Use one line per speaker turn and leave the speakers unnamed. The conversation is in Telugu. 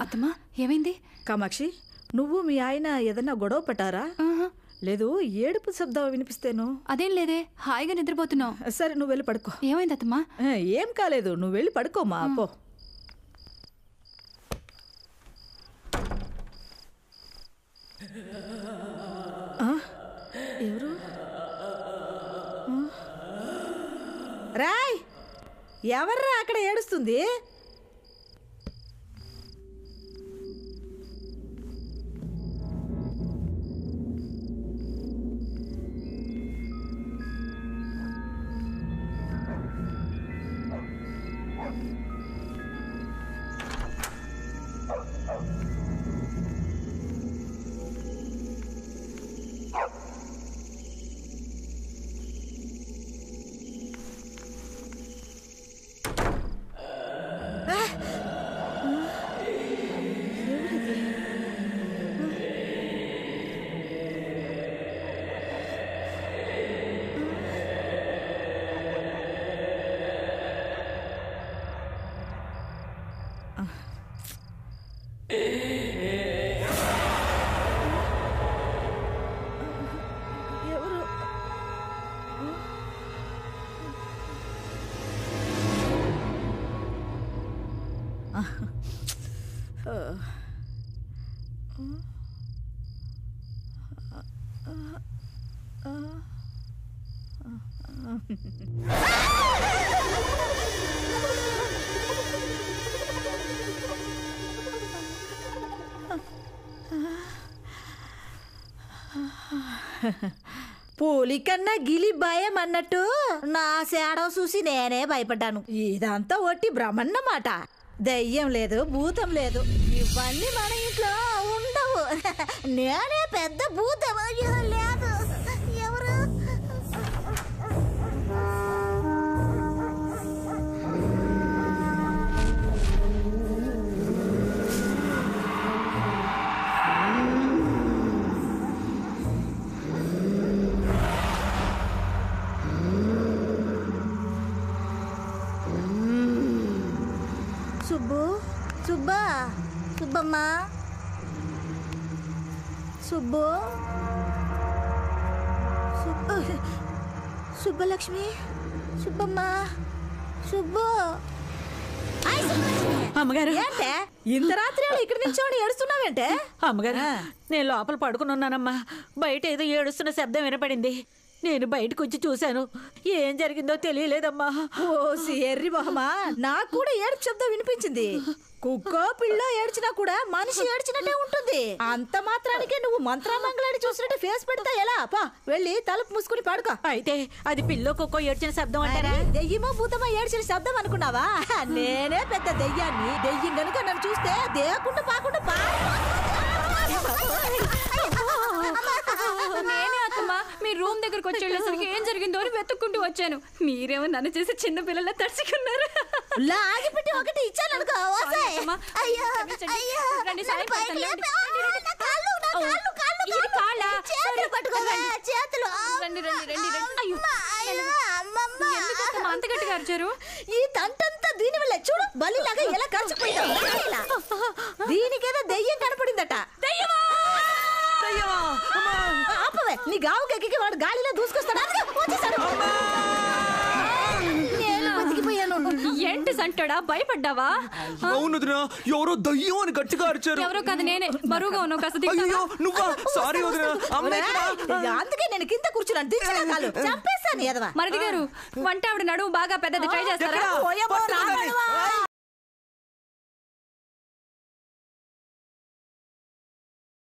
అత్తమ్మా ఏమైంది?
కామాక్షి, నువ్వు మీ ఆయన ఏదన్నా గొడవ పట్టారా? లేదు, ఏడుపు శబ్దం వినిపిస్తేను.
అదేం లేదే, హాయిగా నిద్రపోతున్నావు.
సరే, నువ్వు వెళ్ళి పడుకో.
ఏమైంది అత్తమ్మా?
ఏం కాలేదు, నువ్వు వెళ్ళి పడుకోమా. పో. ఎవరు? రాయ్, ఎవర్రా అక్కడ ఏడుస్తుంది? పూలి కన్నా గిలి భయం అన్నట్టు నా సేడం చూసి నేనే భయపడ్డాను. ఇదంతా ఒట్టి బ్రహ్మన్నమాట. దయ్యం లేదు, భూతం లేదు, ఇవన్నీ మన ఇంట్లో ఉండవు. నేనే పెద్ద భూతం. లేదు, ఎవరు? సుబ్బు, సుబ్బా, సుబ్బమ్మ, సుబ్బు, సుబ్బలక్ష్మి, సుబ్బమ్మ, సుబ్బు.
అమ్మగారు,
ఏంటే ఇంత రాత్రి ఇక్కడ నిల్చోని ఏడుస్తున్నావేంటే?
అమ్మగారు, నేను లోపల పడుకుని ఉన్నానమ్మా. బయట ఏదో ఏడుస్తున్న శబ్దం వినపడింది. నేను బయటకు వచ్చి చూశాను. ఏం జరిగిందో తెలియలేదమ్మా.
ఓ ఎర్రి మొహమా, నాకు కూడా ఏడుపు శబ్దం వినిపించింది. కుక్కో పిల్లో ఏడ్చినా కూడా మనిషి ఏడ్చినట్టే ఉంటుంది. అంత మాత్రానికే నువ్వు మంత్రామంగళాన్ని చూసినట్టు ఫేస్ పెడతా ఎలా? పా, వెళ్ళి తలుపు మూసుకుని పడుకో.
అయితే అది పిల్లో కుక్కో ఏడ్చిన శబ్దం అంటారా?
దెయ్యమో భూతమో ఏడ్చిన శబ్దం అనుకున్నావా? నేనే పెద్ద దెయ్యాన్ని. దెయ్యం గనుక నన్ను చూస్తే దేకుండా పాకుండా
నేనే అత్తమ్మా మీ రూమ్ దగ్గరకు వచ్చి వెళ్ళేసరికి ఏం జరిగిందో అని వెతుక్కుంటూ వచ్చాను. మీరేమో నన్ను చేసి చిన్న పిల్లల తడుచుకున్నారు.
లాగిపెట్టి ఒకటి ఇచ్చాను అనుకో.
అంత గట్టిగా అరిచారు.
ఈ తంటంతా దీని వల్ల చూడు, బలిలాగా ఎలా ఖర్చుపోయిందో. దీనికేదో దెయ్యం కనపడిందట. ఆపవే, నీ గావు గెక్కి వాడు గాలిలో దూసుకొస్తాడు. నేను బతికిపోయాను.
ఏంటి సంటాడా, భయపడ్డావా?
అవునుదినా, ఎవరో దయ్యం అని గట్టిగా అరిచారు.
ఎవరో కాదు నేనే. బరువుగా ఉన్నావు కాస్త.
నువ్వా? సారీ వదినా.
అందుకే నేను కింద కూర్చున్నాను. దించిన కాలు చంపేశాను ఎదవా.
మరిది గారు, వంట ఆవిడ నడుము బాగా పెద్దది ట్రై చేస్తారా?